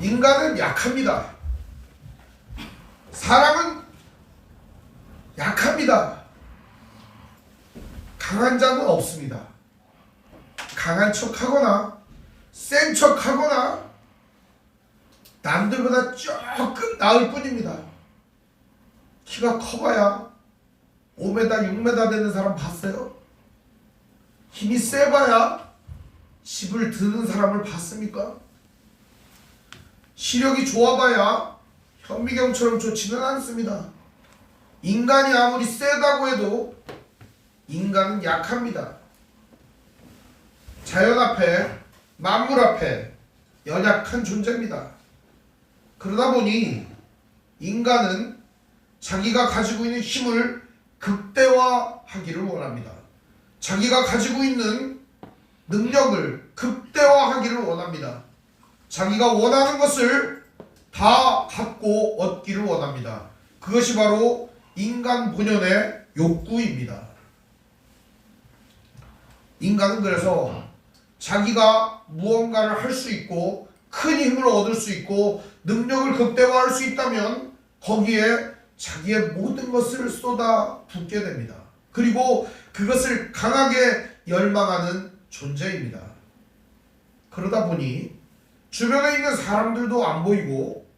인간은 약합니다. 사람은 약합니다. 강한 자는 없습니다. 강한 척하거나 센 척하거나 남들보다 조금 나을 뿐입니다. 키가 커봐야 5m, 6m 되는 사람 봤어요? 힘이 세봐야 집을 드는 사람을 봤습니까? 시력이 좋아봐야 현미경처럼 좋지는 않습니다. 인간이 아무리 세다고 해도 인간은 약합니다. 자연 앞에, 만물 앞에 연약한 존재입니다. 그러다 보니 인간은 자기가 가지고 있는 힘을 극대화하기를 원합니다. 자기가 가지고 있는 능력을 극대화하기를 원합니다. 자기가 원하는 것을 다 갖고 얻기를 원합니다. 그것이 바로 인간 본연의 욕구입니다. 인간은 그래서 자기가 무언가를 할 수 있고 큰 힘을 얻을 수 있고 능력을 극대화할 수 있다면 거기에 자기의 모든 것을 쏟아붓게 됩니다. 그리고 그것을 강하게 열망하는 존재입니다. 그러다 보니 주변에 있는 사람들도 안 보이고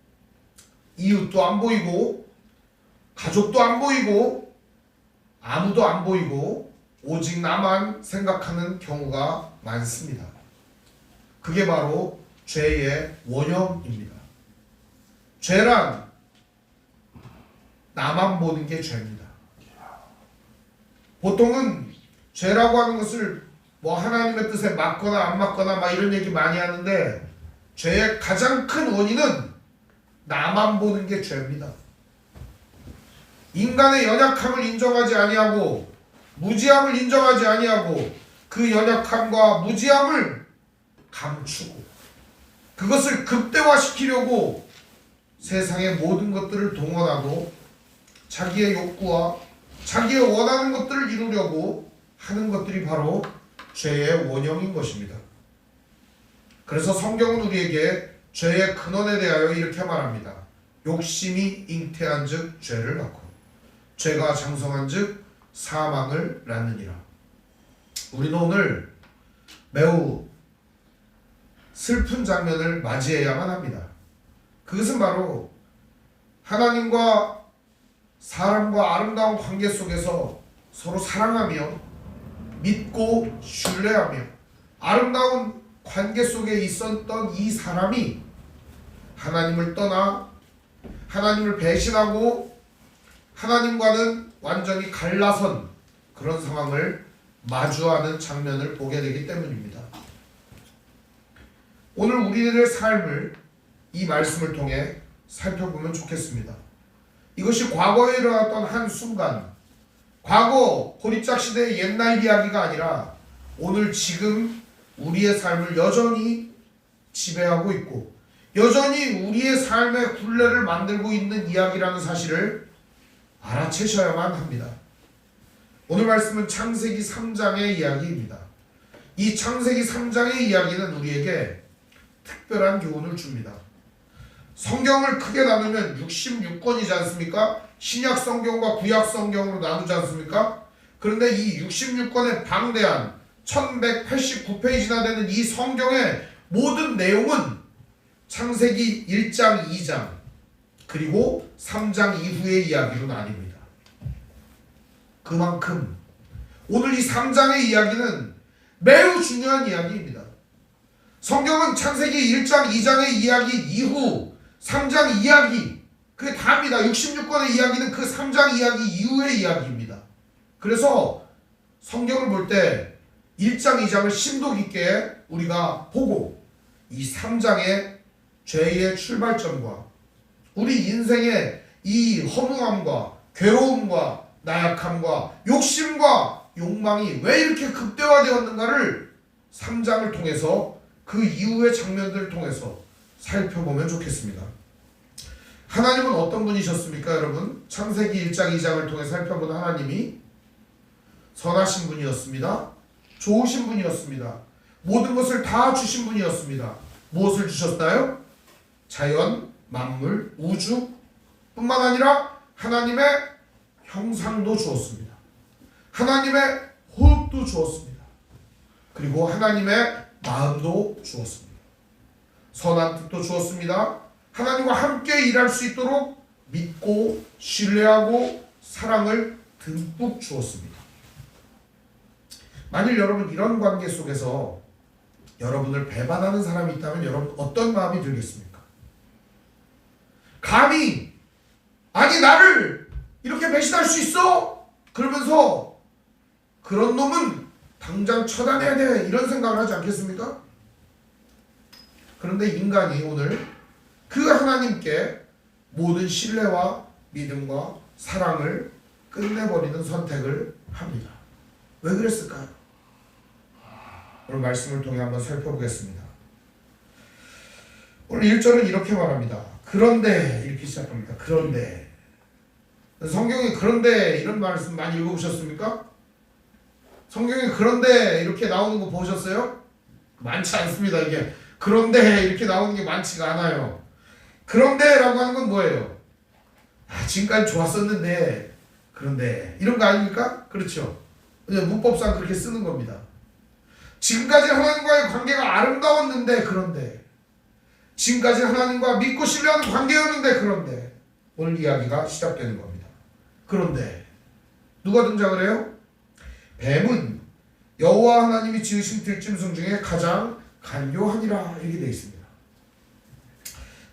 이웃도 안 보이고 가족도 안 보이고 아무도 안 보이고 오직 나만 생각하는 경우가 많습니다. 그게 바로 죄의 원형입니다. 죄란 나만 보는 게 죄입니다. 보통은 죄라고 하는 것을 뭐 하나님의 뜻에 맞거나 안 맞거나 막 이런 얘기 많이 하는데 죄의 가장 큰 원인은 나만 보는 게 죄입니다. 인간의 연약함을 인정하지 아니하고 무지함을 인정하지 아니하고 그 연약함과 무지함을 감추고 그것을 극대화시키려고 세상의 모든 것들을 동원하고 자기의 욕구와 자기의 원하는 것들을 이루려고 하는 것들이 바로 죄의 원형인 것입니다. 그래서 성경은 우리에게 죄의 근원에 대하여 이렇게 말합니다. 욕심이 잉태한 즉 죄를 낳고 죄가 장성한 즉 사망을 낳느니라. 우리는 오늘 매우 슬픈 장면을 맞이해야만 합니다. 그것은 바로 하나님과 사람과 아름다운 관계 속에서 서로 사랑하며 믿고 신뢰하며 아름다운 관계 속에 있었던 이 사람이 하나님을 떠나 하나님을 배신하고 하나님과는 완전히 갈라선 그런 상황을 마주하는 장면을 보게 되기 때문입니다. 오늘 우리들의 삶을 이 말씀을 통해 살펴보면 좋겠습니다. 이것이 과거에 일어났던 한 순간, 과거 고립작 시대의 옛날 이야기가 아니라 오늘 지금 우리의 삶을 여전히 지배하고 있고 여전히 우리의 삶의 굴레를 만들고 있는 이야기라는 사실을 알아채셔야만 합니다. 오늘 말씀은 창세기 3장의 이야기입니다. 이 창세기 3장의 이야기는 우리에게 특별한 교훈을 줍니다. 성경을 크게 나누면 66권이지 않습니까? 신약 성경과 구약 성경으로 나누지 않습니까? 그런데 이 66권의 방대한 1189페이지나 되는 이 성경의 모든 내용은 창세기 1장, 2장 그리고 3장 이후의 이야기로 나뉩니다. 그만큼 오늘 이 3장의 이야기는 매우 중요한 이야기입니다. 성경은 창세기 1장, 2장의 이야기 이후 3장 이야기 그게 다입니다. 66권의 이야기는 그 3장 이야기 이후의 이야기입니다. 그래서 성경을 볼 때 1장, 2장을 심도 깊게 우리가 보고 이 3장의 죄의 출발점과 우리 인생의 이 허무함과 괴로움과 나약함과 욕심과 욕망이 왜 이렇게 극대화되었는가를 3장을 통해서 그 이후의 장면들을 통해서 살펴보면 좋겠습니다. 하나님은 어떤 분이셨습니까, 여러분? 창세기 1장, 2장을 통해 살펴본 하나님이 선하신 분이었습니다. 좋으신 분이었습니다. 모든 것을 다 주신 분이었습니다. 무엇을 주셨나요? 자연, 만물, 우주 뿐만 아니라 하나님의 형상도 주었습니다. 하나님의 호흡도 주었습니다. 그리고 하나님의 마음도 주었습니다. 선한 뜻도 주었습니다. 하나님과 함께 일할 수 있도록 믿고 신뢰하고 사랑을 듬뿍 주었습니다. 만일 여러분 이런 관계 속에서 여러분을 배반하는 사람이 있다면 여러분 어떤 마음이 들겠습니까? 감히 아니 나를 이렇게 배신할 수 있어? 그러면서 그런 놈은 당장 처단해야 돼 이런 생각을 하지 않겠습니까? 그런데 인간이 오늘 그 하나님께 모든 신뢰와 믿음과 사랑을 끝내버리는 선택을 합니다. 왜 그랬을까요? 오늘 말씀을 통해 한번 살펴보겠습니다. 오늘 1절은 이렇게 말합니다. 그런데 이렇게 시작합니다. 그런데 성경에 그런데 이런 말씀 많이 읽어보셨습니까? 성경에 그런데 이렇게 나오는 거 보셨어요? 많지 않습니다. 이게 그런데 이렇게 나오는 게 많지가 않아요. 그런데 라고 하는 건 뭐예요? 지금까지 좋았었는데 그런데 이런 거 아닙니까? 그렇죠. 문법상 그렇게 쓰는 겁니다. 지금까지 하나님과의 관계가 아름다웠는데 그런데 지금까지 하나님과 믿고 신뢰하는 관계였는데 그런데 오늘 이야기가 시작되는 겁니다. 그런데 누가 등장을 해요? 뱀은 여호와 하나님이 지으신 들짐승 중에 가장 간교하니라 이렇게 되어 있습니다.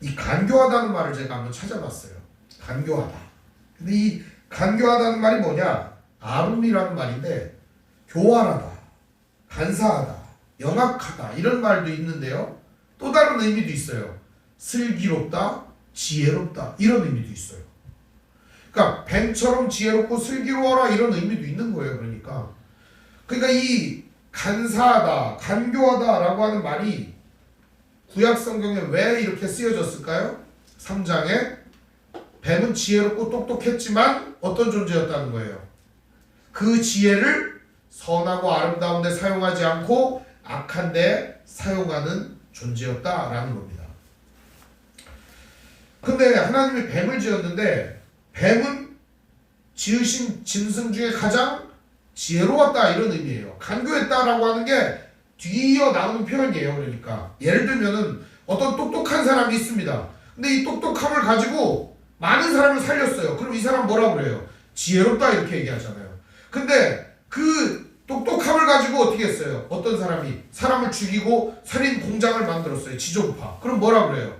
이 간교하다는 말을 제가 한번 찾아봤어요. 간교하다. 근데 이 간교하다는 말이 뭐냐? 아름이라는 말인데 교활하다, 간사하다, 영악하다 이런 말도 있는데요. 또 다른 의미도 있어요. 슬기롭다, 지혜롭다 이런 의미도 있어요. 그러니까 뱀처럼 지혜롭고 슬기로워라 이런 의미도 있는 거예요. 그러니까 이 간사하다, 간교하다라고 하는 말이 구약 성경에 왜 이렇게 쓰여졌을까요? 3장에 뱀은 지혜롭고 똑똑했지만 어떤 존재였다는 거예요? 그 지혜를 선하고 아름다운 데 사용하지 않고 악한 데 사용하는 존재였다라는 겁니다. 근데 하나님이 뱀을 지었는데 뱀은 지으신 짐승 중에 가장 지혜로웠다 이런 의미예요. 간교했다라고 하는 게 뒤이어 나오는 표현이에요. 그러니까 예를 들면은 어떤 똑똑한 사람이 있습니다. 근데 이 똑똑함을 가지고 많은 사람을 살렸어요. 그럼 이 사람 뭐라고 그래요? 지혜롭다 이렇게 얘기하잖아요. 근데 그 똑똑함을 가지고 어떻게 했어요? 어떤 사람이 사람을 죽이고 살인 공장을 만들었어요. 지존파. 그럼 뭐라고 그래요?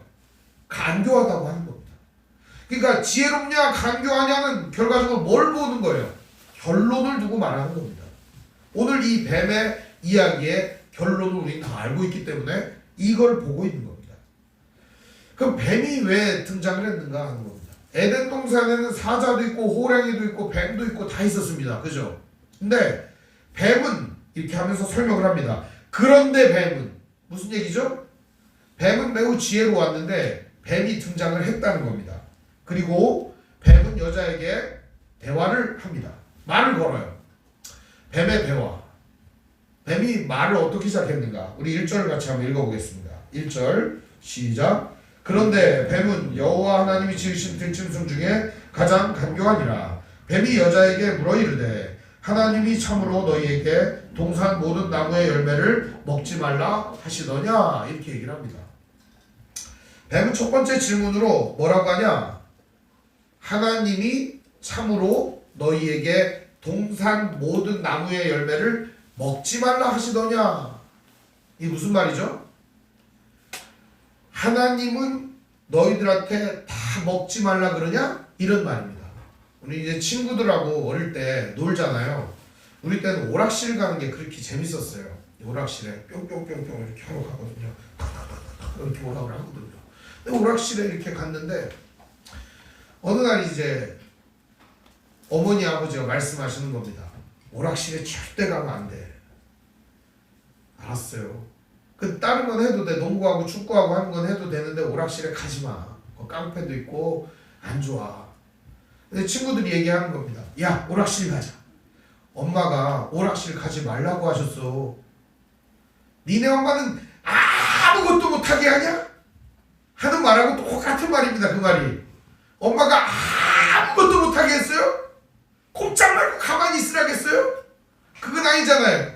간교하다고 하는 겁니다. 그러니까 지혜롭냐 간교하냐는 결과적으로 뭘 보는 거예요? 결론을 두고 말하는 겁니다. 오늘 이 뱀의 이야기의 결론을 우리는 다 알고 있기 때문에 이걸 보고 있는 겁니다. 그럼 뱀이 왜 등장을 했는가 하는 겁니다. 에덴 동산에는 사자도 있고 호랑이도 있고 뱀도 있고 다 있었습니다. 그죠? 근데 뱀은 이렇게 하면서 설명을 합니다. 그런데 뱀은 무슨 얘기죠? 뱀은 매우 지혜로웠는데 뱀이 등장을 했다는 겁니다. 그리고 뱀은 여자에게 대화를 합니다. 말을 걸어요. 뱀의 대화. 뱀이 말을 어떻게 시작했는가? 우리 1절을 같이 한번 읽어보겠습니다. 1절 시작. 그런데 뱀은 여호와 하나님이 지으신 들짐승 중에 가장 간교하니라. 뱀이 여자에게 물어 이르되 하나님이 참으로 너희에게 동산 모든 나무의 열매를 먹지 말라 하시더냐? 이렇게 얘기를 합니다. 뱀은 첫 번째 질문으로 뭐라고 하냐? 하나님이 참으로 너희에게 동산 모든 나무의 열매를 먹지 말라 하시더냐? 이게 무슨 말이죠? 하나님은 너희들한테 다 먹지 말라 그러냐? 이런 말입니다. 우리 이제 친구들하고 어릴 때 놀잖아요. 우리 때는 오락실 가는 게 그렇게 재밌었어요. 오락실에 뿅뿅뿅뿅 이렇게 하러 가거든요. 이렇게 오락을 하거든요. 근데 오락실에 이렇게 갔는데 어느 날 이제 어머니 아버지가 말씀하시는 겁니다. 오락실에 절대 가면 안 돼. 알았어요. 그 다른 건 해도 돼. 농구하고 축구하고 하는 건 해도 되는데 오락실에 가지 마. 깡패도 있고 안 좋아. 근데 친구들이 얘기하는 겁니다. 야, 오락실 가자. 엄마가 오락실 가지 말라고 하셨어. 니네 엄마는 아무것도 못하게 하냐? 하는 말하고 똑같은 말입니다. 그 말이. 엄마가 아무것도 못하게 했어요? 꼼짝 말고 가만히 있으라겠어요? 그건 아니잖아요.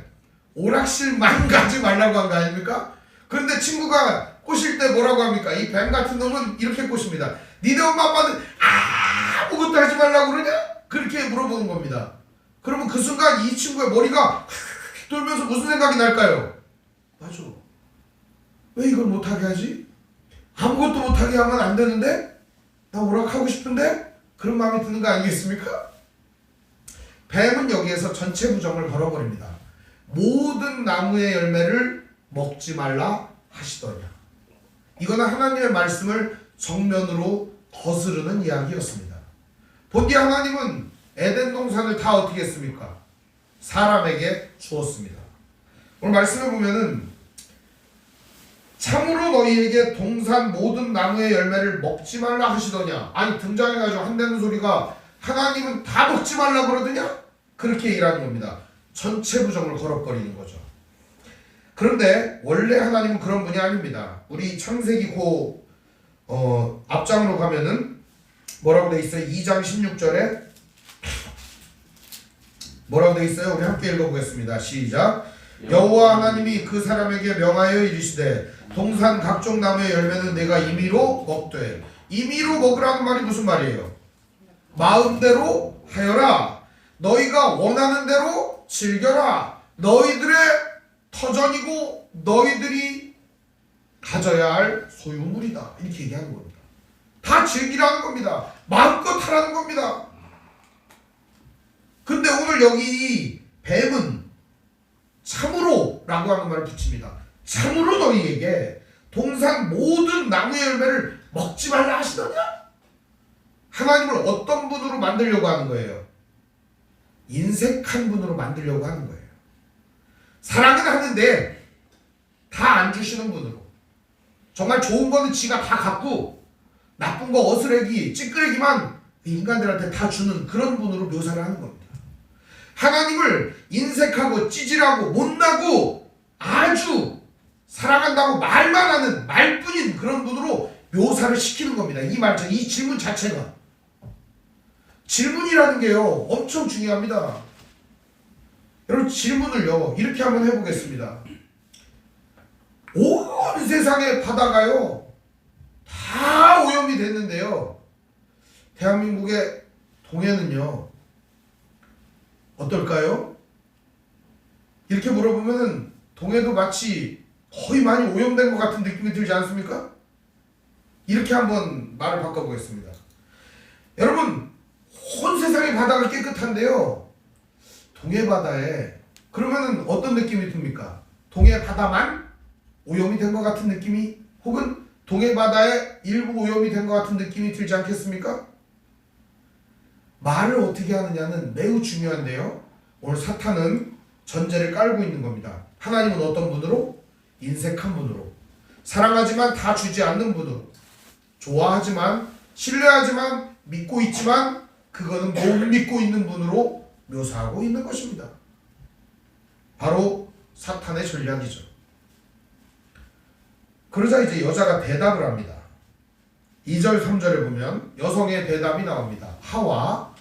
오락실만 가지 말라고 한 거 아닙니까? 그런데 친구가 꼬실 때 뭐라고 합니까? 이 뱀 같은 놈은 이렇게 꼬십니다. 니네 엄마 아빠는 아무것도 하지 말라고 그러냐? 그렇게 물어보는 겁니다. 그러면 그 순간 이 친구의 머리가 돌면서 무슨 생각이 날까요? 맞아. 왜 이걸 못하게 하지? 아무것도 못하게 하면 안 되는데? 나 오락하고 싶은데? 그런 마음이 드는 거 아니겠습니까? 뱀은 여기에서 전체 부정을 걸어버립니다. 모든 나무의 열매를 먹지 말라 하시더냐. 이거는 하나님의 말씀을 정면으로 거스르는 이야기였습니다. 본디 하나님은 에덴 동산을 다 어떻게 했습니까? 사람에게 주었습니다. 오늘 말씀을 보면은 참으로 너희에게 동산 모든 나무의 열매를 먹지 말라 하시더냐. 아니 등장해가지고 한다는 소리가 하나님은 다 먹지 말라 그러더냐? 그렇게 일하는 겁니다. 전체 부정을 걸어버리는 거죠. 그런데 원래 하나님은 그런 분이 아닙니다. 우리 창세기 앞장으로 가면은 뭐라고 돼 있어요? 2장 16절에 뭐라고 돼 있어요? 우리 함께 읽어보겠습니다. 시작. 여호와 하나님이 그 사람에게 명하여 이르시되 동산 각종 나무의 열매는 내가 임의로 먹되. 임의로 먹으라는 말이 무슨 말이에요? 마음대로 하여라. 너희가 원하는 대로 즐겨라. 너희들의 터전이고 너희들이 가져야 할 소유물이다. 이렇게 얘기하는 겁니다. 다 즐기라는 겁니다. 마음껏 하라는 겁니다. 근데 오늘 여기 뱀은 참으로 라고 하는 말을 붙입니다. 참으로 너희에게 동산 모든 나무의 열매를 먹지 말라 하시더냐? 하나님을 어떤 분으로 만들려고 하는 거예요? 인색한 분으로 만들려고 하는 거예요. 사랑은 하는데 다 안 주시는 분으로. 정말 좋은 거는 지가 다 갖고 나쁜 거 어스레기, 찌끄레기만 인간들한테 다 주는 그런 분으로 묘사를 하는 겁니다. 하나님을 인색하고 찌질하고 못나고 아주 사랑한다고 말만 하는 말뿐인 그런 분으로 묘사를 시키는 겁니다. 이 질문 자체가. 질문이라는 게요 엄청 중요합니다. 여러분 질문을요 이렇게 한번 해보겠습니다. 온 세상의 바다가요 다 오염이 됐는데요 대한민국의 동해는요 어떨까요? 이렇게 물어보면은 동해도 마치 거의 많이 오염된 것 같은 느낌이 들지 않습니까? 이렇게 한번 말을 바꿔보겠습니다. 여러분 온 세상의 바다가 깨끗한데요 동해 바다에 그러면은 어떤 느낌이 듭니까? 동해 바다만 오염이 된 것 같은 느낌이 혹은 동해 바다에 일부 오염이 된 것 같은 느낌이 들지 않겠습니까? 말을 어떻게 하느냐는 매우 중요한데요 오늘 사탄은 전제를 깔고 있는 겁니다. 하나님은 어떤 분으로? 인색한 분으로 사랑하지만 다 주지 않는 분으로 좋아하지만 신뢰하지만 믿고 있지만 그거는 못 믿고 있는 분으로 묘사하고 있는 것입니다. 바로 사탄의 전략이죠. 그러자 이제 여자가 대답을 합니다. 2절 3절에 보면 여성의 대답이 나옵니다. 하와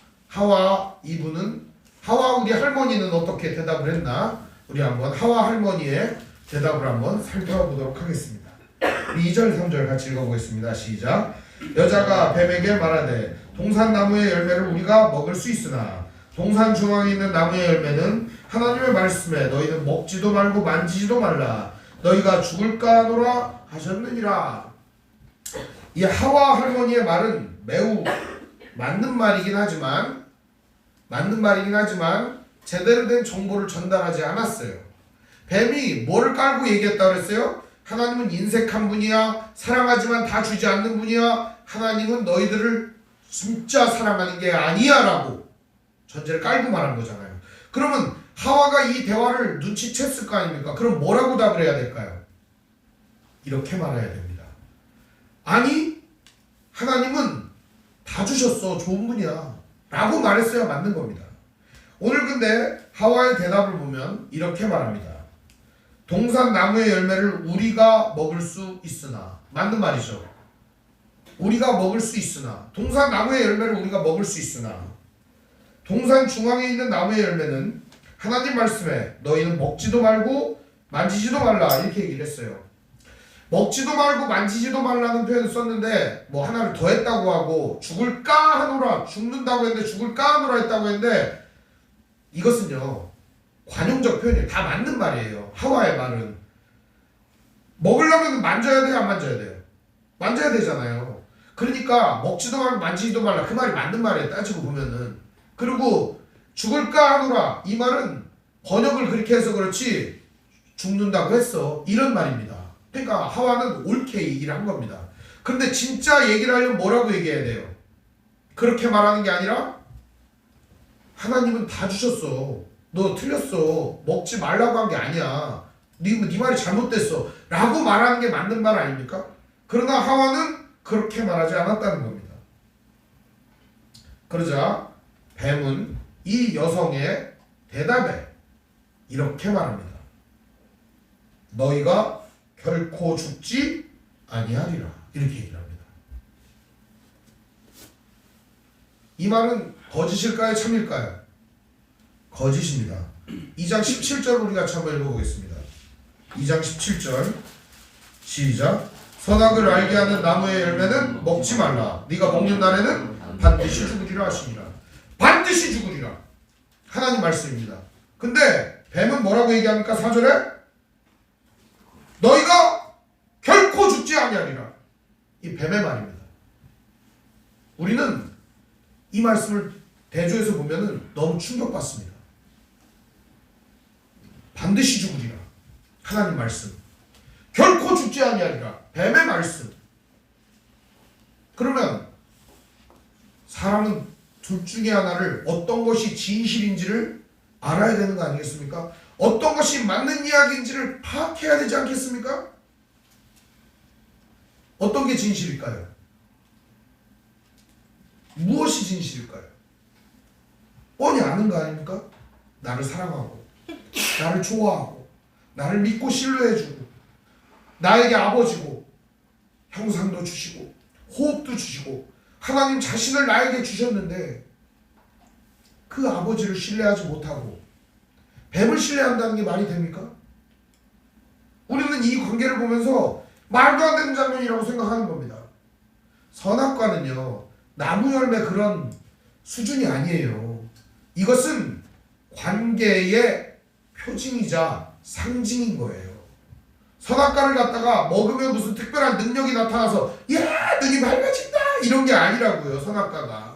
이분은 하와 우리 할머니는 어떻게 대답을 했나? 우리 한번 하와 할머니의 대답을 한번 살펴보도록 하겠습니다. 2절 3절 같이 읽어보겠습니다. 시작. 여자가 뱀에게 말하되 동산나무의 열매를 우리가 먹을 수 있으나 동산 중앙에 있는 나무의 열매는 하나님의 말씀에 너희는 먹지도 말고 만지지도 말라 너희가 죽을까 하노라 하셨느니라. 이 하와 할머니의 말은 매우 맞는 말이긴 하지만 제대로 된 정보를 전달하지 않았어요. 뱀이 뭐를 깔고 얘기했다고 그랬어요? 하나님은 인색한 분이야. 사랑하지만 다 주지 않는 분이야. 하나님은 너희들을 진짜 사랑하는 게 아니야 라고 전제를 깔고 말한 거잖아요. 그러면 하와가 이 대화를 눈치챘을 거 아닙니까? 그럼 뭐라고 답을 해야 될까요? 이렇게 말해야 됩니다. 아니 하나님은 다 주셨어. 좋은 분이야 라고 말했어야 맞는 겁니다. 오늘 근데 하와의 대답을 보면 이렇게 말합니다. 동산 나무의 열매를 우리가 먹을 수 있으나 맞는 말이죠. 우리가 먹을 수 있으나 동산 나무의 열매를 우리가 먹을 수 있으나 동산 중앙에 있는 나무의 열매는 하나님 말씀에 너희는 먹지도 말고 만지지도 말라 이렇게 얘기를 했어요. 먹지도 말고 만지지도 말라는 표현을 썼는데 뭐 하나를 더 했다고 하고 죽을까 하노라 죽는다고 했는데 죽을까 하노라 했다고 했는데 이것은요 관용적 표현이에요. 다 맞는 말이에요. 하와의 말은 먹으려면 만져야 돼요 안 만져야 돼요? 만져야 되잖아요. 그러니까 먹지도 말고 만지지도 말라 그 말이 맞는 말이에요. 따지고 보면은. 그리고 죽을까 하노라 이 말은 번역을 그렇게 해서 그렇지 죽는다고 했어 이런 말입니다. 그러니까 하와는 옳게 얘기를 한 겁니다. 그런데 진짜 얘기를 하려면 뭐라고 얘기해야 돼요? 그렇게 말하는 게 아니라 하나님은 다 주셨어. 너 틀렸어. 먹지 말라고 한 게 아니야. 네 말이 잘못됐어. 라고 말하는 게 맞는 말 아닙니까? 그러나 하와는 그렇게 말하지 않았다는 겁니다. 그러자 뱀은 이 여성의 대답에 이렇게 말합니다. 너희가 결코 죽지 아니하리라. 이렇게 얘기를 합니다. 이 말은 거짓일까요? 참일까요? 거짓입니다. 2장 17절 우리 같이 한번 읽어보겠습니다. 2장 17절 시작. 선악을 알게 하는 나무의 열매는 먹지 말라. 네가 먹는 날에는 반드시 죽으리라 하시니라. 반드시 죽으리라. 하나님 말씀입니다. 근데 뱀은 뭐라고 얘기합니까? 4절에 너희가 결코 죽지 아니하리라. 이 뱀의 말입니다. 우리는 이 말씀을 대조해서 보면은 너무 충격받습니다. 반드시 죽으리라. 하나님 말씀. 결코 죽지 아니하리라. 뱀의 말씀. 그러면 사람은 둘 중에 하나를 어떤 것이 진실인지를 알아야 되는 거 아니겠습니까? 어떤 것이 맞는 이야기인지를 파악해야 되지 않겠습니까? 어떤 게 진실일까요? 무엇이 진실일까요? 뻔히 아는 거 아닙니까? 나를 사랑하고 나를 좋아하고 나를 믿고 신뢰해주고 나에게 아버지고 형상도 주시고 호흡도 주시고 하나님 자신을 나에게 주셨는데 그 아버지를 신뢰하지 못하고 뱀을 신뢰한다는 게 말이 됩니까? 우리는 이 관계를 보면서 말도 안 되는 장면이라고 생각하는 겁니다. 선악과는요 나무 열매 그런 수준이 아니에요. 이것은 관계의 표징이자 상징인 거예요. 선악과를 갖다가 먹으면 무슨 특별한 능력이 나타나서 야 눈이 밝아진다 이런 게 아니라고요. 선악과가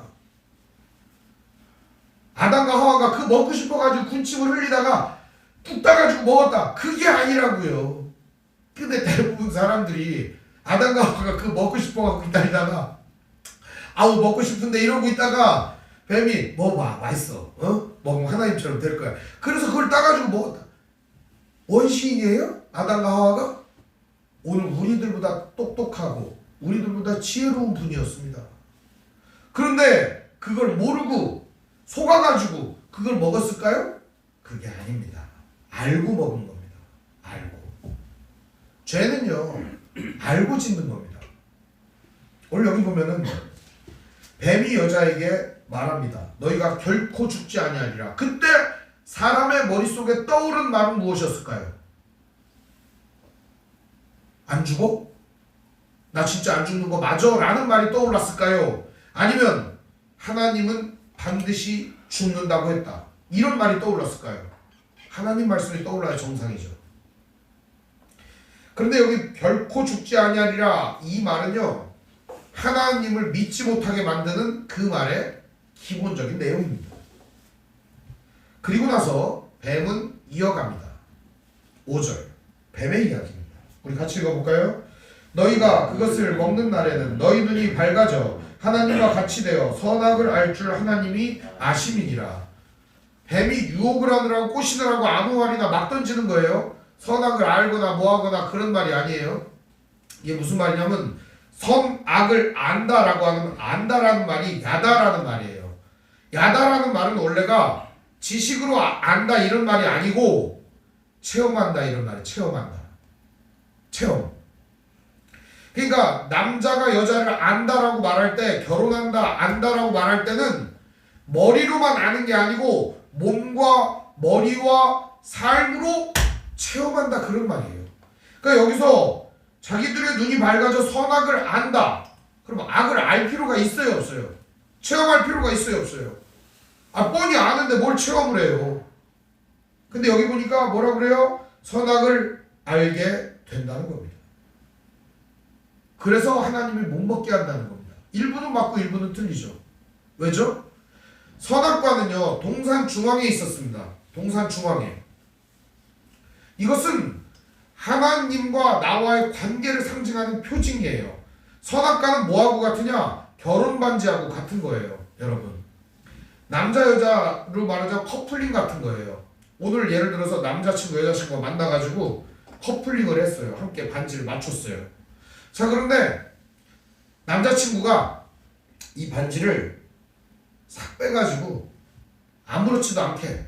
아담과 하와가 그 먹고 싶어가지고 군침을 흘리다가 뚝 따가지고 먹었다 그게 아니라고요. 근데 대부분 사람들이 아담과 하와가 그 먹고 싶어가지고 기다리다가 아우 먹고 싶은데 이러고 있다가 뱀이 먹어봐 맛있어 먹으면 하나님처럼 될 거야. 그래서 그걸 따가지고 먹었다. 원시인이에요? 아담과 하와가? 오늘 우리들보다 똑똑하고 우리들보다 지혜로운 분이었습니다. 그런데 그걸 모르고 속아가지고 그걸 먹었을까요? 그게 아닙니다. 알고 먹은 겁니다. 알고. 죄는요 알고 짓는 겁니다. 오늘 여기 보면은 뱀이 여자에게 말합니다. 너희가 결코 죽지 아니하리라. 그때 사람의 머릿속에 떠오른 말은 무엇이었을까요? 안 죽어? 나 진짜 안 죽는 거 맞아? 라는 말이 떠올랐을까요? 아니면 하나님은 반드시 죽는다고 했다 이런 말이 떠올랐을까요? 하나님 말씀이 떠올라야 정상이죠. 그런데 여기 결코 죽지 아니하리라 이 말은요 하나님을 믿지 못하게 만드는 그 말의 기본적인 내용입니다. 그리고 나서 뱀은 이어갑니다. 5절 뱀의 이야기입니다. 우리 같이 읽어볼까요? 너희가 그것을 먹는 날에는 너희 눈이 밝아져 하나님과 같이 되어 선악을 알 줄 하나님이 아심이니라. 뱀이 유혹을 하느라고 꼬시느라고 아무 말이나 막 던지는 거예요. 선악을 알거나 뭐하거나 그런 말이 아니에요. 이게 무슨 말이냐면 선악을 안다라고 하는 안다라는 말이 야다라는 말이에요. 야다라는 말은 원래가 지식으로 안다 이런 말이 아니고 체험한다 이런 말이에요. 체험한다. 체험. 그러니까 남자가 여자를 안다라고 말할 때, 결혼한다, 안다라고 말할 때는 머리로만 아는 게 아니고 몸과 머리와 삶으로 체험한다, 그런 말이에요. 그러니까 여기서 자기들의 눈이 밝아져 선악을 안다. 그럼 악을 알 필요가 있어요, 없어요? 체험할 필요가 있어요, 없어요? 뻔히 아는데 뭘 체험을 해요? 근데 여기 보니까 뭐라 그래요? 선악을 알게 된다는 겁니다. 그래서 하나님이 못 먹게 한다는 겁니다. 일부는 맞고 일부는 틀리죠. 왜죠? 선악과는요, 동산 중앙에 있었습니다. 동산 중앙에. 이것은 하나님과 나와의 관계를 상징하는 표징이에요. 선악과는 뭐하고 같으냐? 결혼 반지하고 같은 거예요, 여러분. 남자 여자로 말하자면 커플링 같은 거예요. 오늘 예를 들어서 남자친구 여자친구가 만나가지고 커플링을 했어요. 함께 반지를 맞췄어요. 자, 그런데 남자친구가 이 반지를 싹 빼가지고 아무렇지도 않게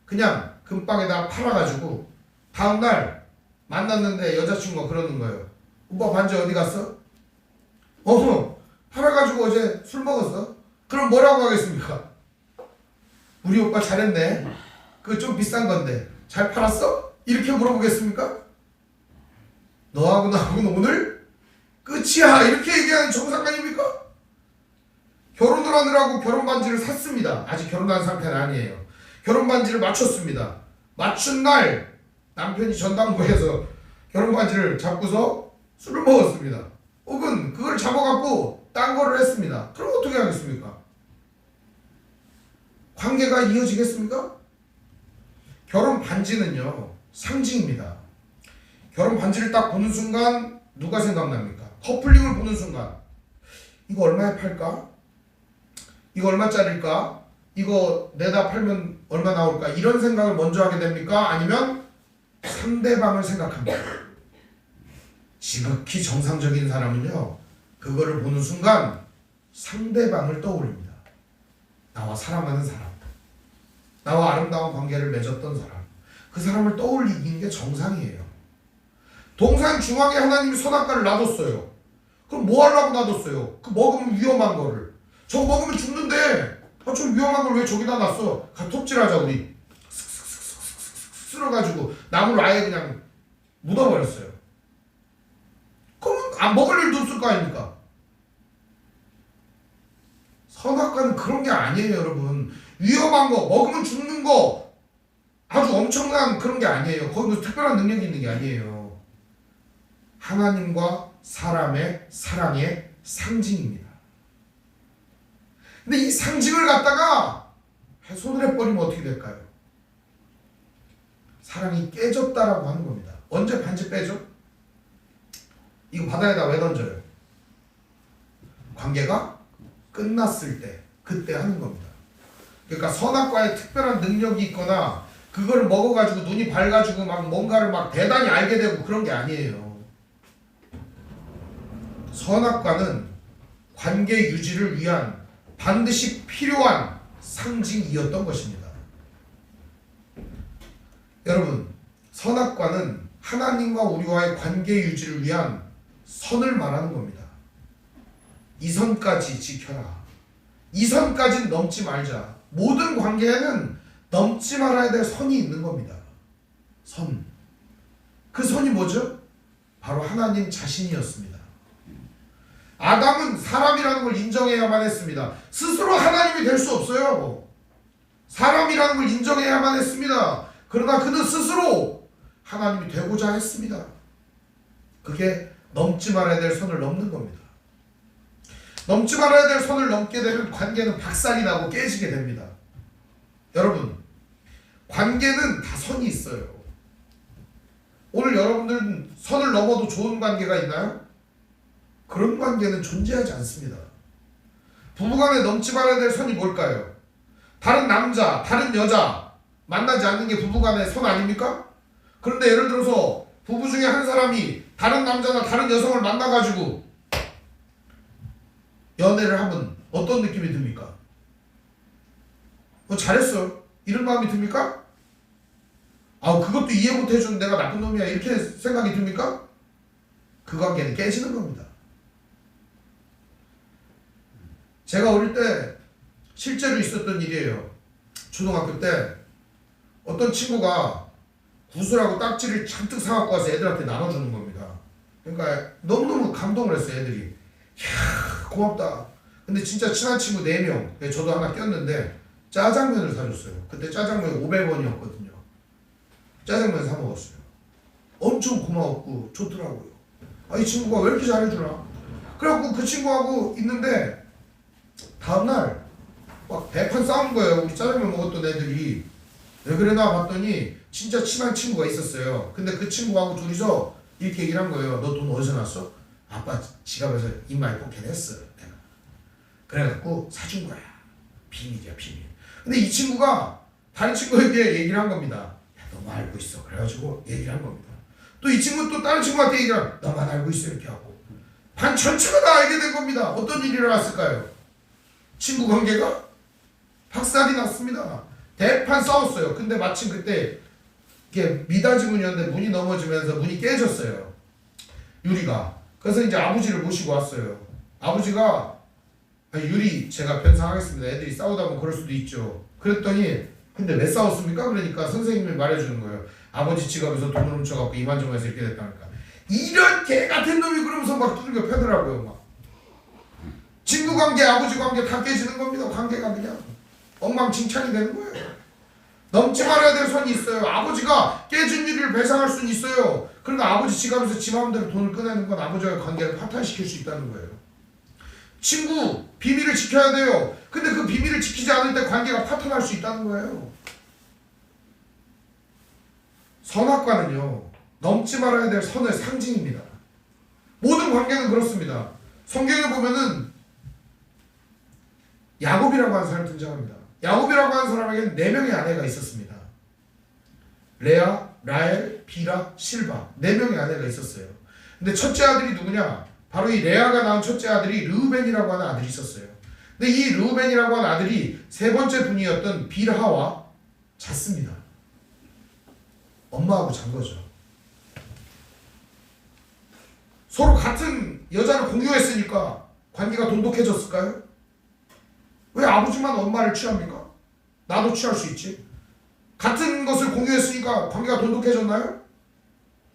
그냥 금방에다 팔아가지고 다음날 만났는데 여자친구가 그러는 거예요. 오빠 반지 어디 갔어? 팔아가지고 어제 술 먹었어? 그럼 뭐라고 하겠습니까? 우리 오빠 잘했네. 그거 좀 비싼 건데 잘 팔았어? 이렇게 물어보겠습니까? 너하고 나하고는 오늘 끝이야, 이렇게 얘기하는 정상관입니까? 결혼을 하느라고 결혼 반지를 샀습니다. 아직 결혼한 상태는 아니에요. 결혼 반지를 맞췄습니다. 맞춘 날 남편이 전당포에서 결혼 반지를 잡고서 술을 먹었습니다. 혹은 그걸 잡아갖고 딴 거를 했습니다. 그럼 어떻게 하겠습니까? 관계가 이어지겠습니까? 결혼 반지는요, 상징입니다. 결혼 반지를 딱 보는 순간 누가 생각납니까? 커플링을 보는 순간 이거 얼마에 팔까? 이거 얼마짜리일까? 이거 내다 팔면 얼마 나올까? 이런 생각을 먼저 하게 됩니까? 아니면 상대방을 생각합니다. 지극히 정상적인 사람은요, 그거를 보는 순간 상대방을 떠올립니다. 나와 사랑하는 사람, 나와 아름다운 관계를 맺었던 사람, 그 사람을 떠올리는 게 정상이에요. 동산 중앙에 하나님이 선악과를 놔뒀어요. 그럼 뭐 하려고 놔뒀어요? 그 먹으면 위험한 거를. 저거 먹으면 죽는데 저 위험한 걸 왜 저기다 놨어? 톱질하자 우리. 쓸어가지고 나무를 아예 그냥 묻어버렸어요. 그러면 안 먹을 일도 없을 거 아닙니까? 선악과는 그런 게 아니에요, 여러분. 위험한 거, 먹으면 죽는 거, 아주 엄청난 그런 게 아니에요. 거기 무슨 특별한 능력이 있는 게 아니에요. 하나님과 사람의 사랑의 상징입니다. 근데 이 상징을 갖다가 훼손을 해버리면 어떻게 될까요? 사랑이 깨졌다라고 하는 겁니다. 언제 반지 빼죠? 이거 바다에다 왜 던져요? 관계가 끝났을 때, 그때 하는 겁니다. 그러니까 선악과에 특별한 능력이 있거나 그걸 먹어가지고 눈이 밝아지고 막 뭔가를 막 대단히 알게 되고 그런 게 아니에요. 선악과는 관계 유지를 위한 반드시 필요한 상징이었던 것입니다. 여러분, 선악과는 하나님과 우리와의 관계 유지를 위한 선을 말하는 겁니다. 이 선까지 지켜라. 이 선까지는 넘지 말자. 모든 관계에는 넘지 말아야 될 선이 있는 겁니다. 선. 그 선이 뭐죠? 바로 하나님 자신이었습니다. 아담은 사람이라는 걸 인정해야만 했습니다. 스스로 하나님이 될 수 없어요. 사람이라는 걸 인정해야만 했습니다. 그러나 그는 스스로 하나님이 되고자 했습니다. 그게 넘지 말아야 될 선을 넘는 겁니다. 넘지 말아야 될 선을 넘게 되면 관계는 박살이 나고 깨지게 됩니다. 여러분, 관계는 다 선이 있어요. 오늘 여러분들은 선을 넘어도 좋은 관계가 있나요? 그런 관계는 존재하지 않습니다. 부부간에 넘지 말아야 될 선이 뭘까요? 다른 남자, 다른 여자 만나지 않는 게 부부간의 선 아닙니까? 그런데 예를 들어서 부부 중에 한 사람이 다른 남자나 다른 여성을 만나가지고 연애를 하면 어떤 느낌이 듭니까? 잘했어, 이런 마음이 듭니까? 그것도 이해 못 해주는 내가 나쁜 놈이야, 이렇게 생각이 듭니까? 그 관계는 깨지는 겁니다. 제가 어릴 때 실제로 있었던 일이에요. 초등학교 때 어떤 친구가 구슬하고 딱지를 잔뜩 사갖고 와서 애들한테 나눠주는 겁니다. 그러니까 너무너무 감동을 했어요. 애들이. 이야 고맙다. 근데 진짜 친한 친구 4명, 저도 하나 꼈는데 짜장면을 사줬어요. 그때 짜장면 500원이었거든요. 짜장면 사 먹었어요. 엄청 고마웠고 좋더라고요. 이 친구가 왜 이렇게 잘해주나. 그래갖고 그 친구하고 있는데 다음날 막 대판 싸운 거예요. 우리 짜장면 먹었던 애들이. 왜 그러나 봤더니 진짜 친한 친구가 있었어요. 근데 그 친구하고 둘이서 이렇게 얘기를 한 거예요. 너 돈 어디서 났어? 아빠 지갑에서 입마에 포켓했어 내가. 그래갖고 사준 거야. 비밀이야 비밀. 근데 이 친구가 다른 친구에게 얘기를 한 겁니다. 야 너만 알고 있어. 그래가지고 얘기를 한 겁니다. 또 이 친구 또 다른 친구한테 얘기를 하면 너만 알고 있어 이렇게 하고 반 전체가 다 알게 된 겁니다. 어떤 일이 일어났을까요? 친구 관계가 박살이 났습니다. 대판 싸웠어요. 근데 마침 그때 이게 미닫이 문이었는데 문이 넘어지면서 문이 깨졌어요. 유리가. 그래서 이제 아버지를 모시고 왔어요. 아버지가 유리 제가 변상하겠습니다. 애들이 싸우다 보면 그럴 수도 있죠. 그랬더니 근데 왜 싸웠습니까? 그러니까 선생님이 말해주는 거예요. 아버지 지갑에서 돈을 훔쳐갖고 이만저만해서 이렇게 됐다니까. 이런 개 같은 놈이 그러면서 막 두들겨 패더라고요. 막. 친구 관계, 아버지 관계 다 깨지는 겁니다. 관계가 그냥 엉망진창이 되는 거예요. 넘지 말아야 될 선이 있어요. 아버지가 깨진 일을 배상할 수는 있어요. 그러나 아버지 지갑에서 지 마음대로 돈을 꺼내는 건 아버지와의 관계를 파탄시킬 수 있다는 거예요. 친구, 비밀을 지켜야 돼요. 근데 그 비밀을 지키지 않을 때 관계가 파탄날 수 있다는 거예요. 선악과는요, 넘지 말아야 될 선의 상징입니다. 모든 관계는 그렇습니다. 성경에 보면은 야곱이라고 하는 사람이 등장합니다. 야곱이라고 하는 사람에게는 4명의 아내가 있었습니다. 레아, 라헬, 빌하, 실바 4명의 아내가 있었어요. 근데 첫째 아들이 누구냐? 바로 이 레아가 낳은 첫째 아들이 르우벤이라고 하는 아들이 있었어요. 근데 이 르우벤이라고 하는 아들이 세 번째 분이었던 빌하와 잤습니다. 엄마하고 잔 거죠. 서로 같은 여자를 공유했으니까 관계가 돈독해졌을까요? 왜 아버지만 엄마를 취합니까? 나도 취할 수 있지. 같은 것을 공유했으니까 관계가 돈독해졌나요?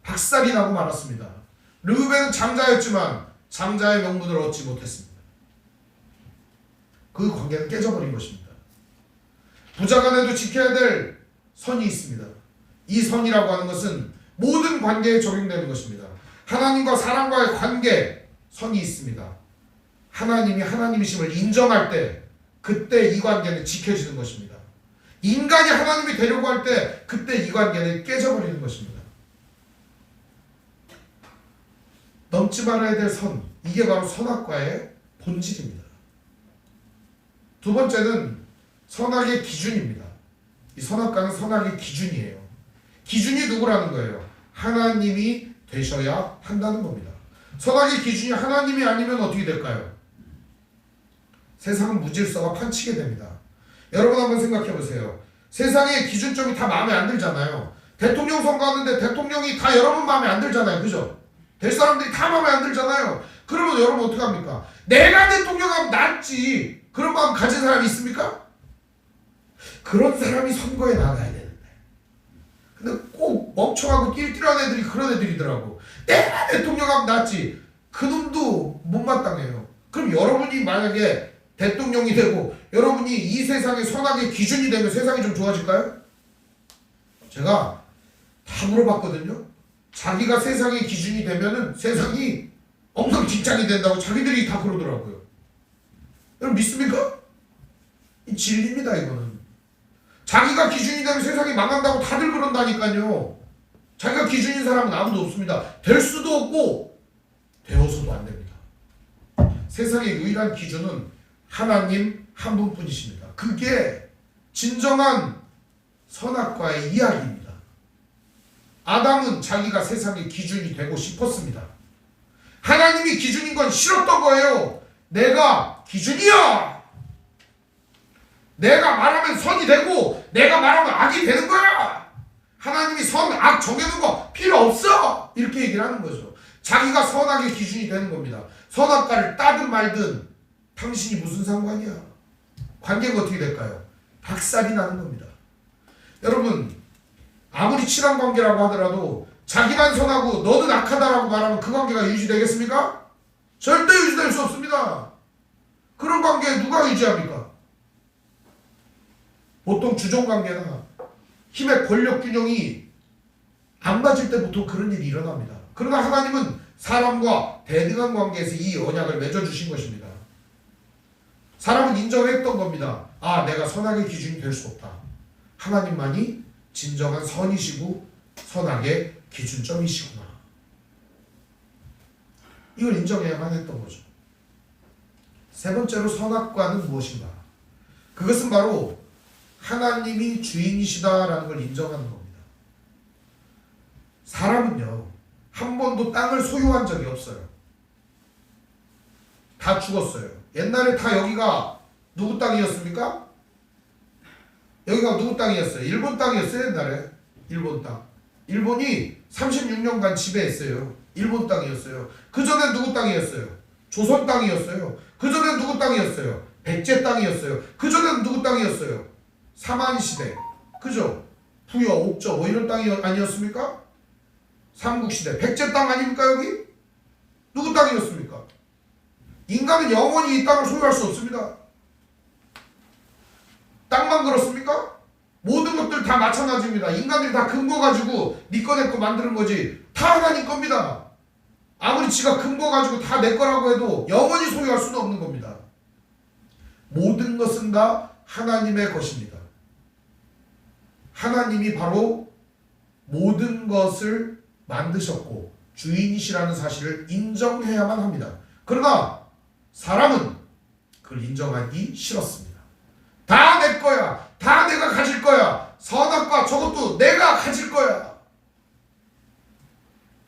박살이 나고 말았습니다. 르우벤은 장자였지만 장자의 명분을 얻지 못했습니다. 그 관계는 깨져버린 것입니다. 부자간에도 지켜야 될 선이 있습니다. 이 선이라고 하는 것은 모든 관계에 적용되는 것입니다. 하나님과 사람과의 관계 선이 있습니다. 하나님이 하나님이심을 인정할 때 그때 이 관계는 지켜지는 것입니다. 인간이 하나님이 되려고 할 때 그때 이 관계는 깨져버리는 것입니다. 넘지 말아야 될 선, 이게 바로 선악과의 본질입니다. 두 번째는 선악의 기준입니다. 이 선악과는 선악의 기준이에요. 기준이 누구라는 거예요? 하나님이 되셔야 한다는 겁니다. 선악의 기준이 하나님이 아니면 어떻게 될까요? 세상은 무질서가 판치게 됩니다. 여러분 한번 생각해 보세요. 세상의 기준점이 다 마음에 안 들잖아요. 대통령 선거하는데 대통령이 다 여러분 마음에 안 들잖아요. 그죠? 될 사람들이 다 마음에 안 들잖아요. 그러면 여러분 어떻게 합니까? 내가 대통령 하면 낫지. 그런 마음 가진 사람이 있습니까? 그런 사람이 선거에 나가야 되는데. 근데 꼭 멍청하고 띨띨한 애들이 그런 애들이더라고. 내가 대통령 하면 낫지. 그놈도 못마땅해요. 그럼 여러분이 만약에 대통령이 되고 여러분이 이 세상의 선악의 기준이 되면 세상이 좀 좋아질까요? 제가 다 물어봤거든요. 자기가 세상의 기준이 되면은 세상이 엉성진창이 된다고 자기들이 다 그러더라고요. 여러분 믿습니까? 이 진리입니다. 이거는 자기가 기준이 되면 세상이 망한다고 다들 그런다니까요. 자기가 기준인 사람은 아무도 없습니다. 될 수도 없고 되어서도 안 됩니다. 세상의 유일한 기준은 하나님 한 분뿐이십니다. 그게 진정한 선악과의 이야기입니다. 아담은 자기가 세상의 기준이 되고 싶었습니다. 하나님이 기준인 건 싫었던 거예요. 내가 기준이야. 내가 말하면 선이 되고 내가 말하면 악이 되는 거야. 하나님이 선, 악 정해놓은 거 필요 없어. 이렇게 얘기를 하는 거죠. 자기가 선악의 기준이 되는 겁니다. 선악과를 따든 말든 당신이 무슨 상관이야? 관계가 어떻게 될까요? 박살이 나는 겁니다. 여러분, 아무리 친한 관계라고 하더라도 자기만 선하고 너는 악하다라고 말하면 그 관계가 유지되겠습니까? 절대 유지될 수 없습니다. 그런 관계 누가 유지합니까? 보통 주종관계나 힘의 권력 균형이 안 맞을 때 보통 그런 일이 일어납니다. 그러나 하나님은 사람과 대등한 관계에서 이 언약을 맺어주신 것입니다. 사람은 인정했던 겁니다. 아, 내가 선악의 기준이 될 수 없다. 하나님만이 진정한 선이시고 선악의 기준점이시구나. 이걸 인정해야만 했던 거죠. 세 번째로 선악과는 무엇인가? 그것은 바로 하나님이 주인이시다라는 걸 인정하는 겁니다. 사람은요, 한 번도 땅을 소유한 적이 없어요. 다 죽었어요. 옛날에 다 여기가 누구 땅이었습니까? 여기가 누구 땅이었어요? 일본 땅이었어요. 옛날에 일본 땅. 일본이 36년간 지배했어요. 일본 땅이었어요. 그 전에 누구 땅이었어요? 조선 땅이었어요. 그 전에 누구 땅이었어요? 백제 땅이었어요. 그 전에 누구 땅이었어요? 사만시대. 그죠? 부여, 옥저 뭐 이런 땅이 아니었습니까? 삼국시대. 백제 땅 아닙니까 여기? 누구 땅이었습니까? 인간은 영원히 이 땅을 소유할 수 없습니다. 땅만 그렇습니까? 모든 것들 다 마찬가지입니다. 인간들이 다 근거 가지고 네 거 내 거 만드는 거지 다 하나님 겁니다. 아무리 지가 근거 가지고 다 내 거라고 해도 영원히 소유할 수는 없는 겁니다. 모든 것은 다 하나님의 것입니다. 하나님이 바로 모든 것을 만드셨고 주인이시라는 사실을 인정해야만 합니다. 그러나 사람은 그걸 인정하기 싫었습니다. 다 내 거야. 다 내가 가질 거야. 선악과 저것도 내가 가질 거야.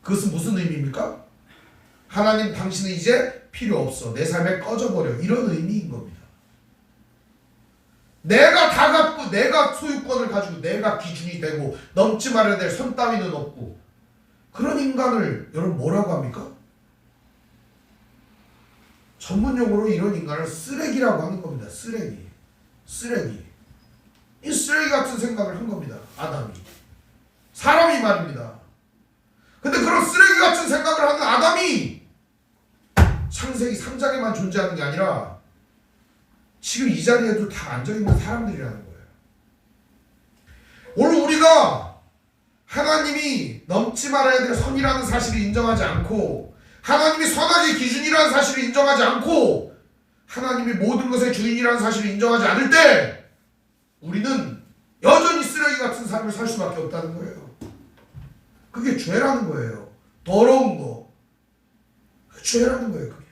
그것은 무슨 의미입니까? 하나님 당신은 이제 필요 없어. 내 삶에 꺼져버려. 이런 의미인 겁니다. 내가 다 갖고 내가 소유권을 가지고 내가 기준이 되고 넘지 말아야 될 선 따위는 없고 그런 인간을 여러분 뭐라고 합니까? 전문용어로 이런 인간을 쓰레기라고 하는 겁니다. 쓰레기. 이 쓰레기 같은 생각을 한 겁니다. 아담이. 사람이 말입니다. 근데 그런 쓰레기 같은 생각을 하는 아담이 창세기 3장에만 존재하는 게 아니라 지금 이 자리에도 다 앉아있는 사람들이라는 거예요. 오늘 우리가 하나님이 넘지 말아야 될 선이라는 사실을 인정하지 않고 하나님이 선악의 기준이라는 사실을 인정하지 않고 하나님이 모든 것의 주인이라는 사실을 인정하지 않을 때 우리는 여전히 쓰레기 같은 삶을 살 수밖에 없다는 거예요. 그게 죄라는 거예요. 더러운 거. 죄라는 거예요. 그게.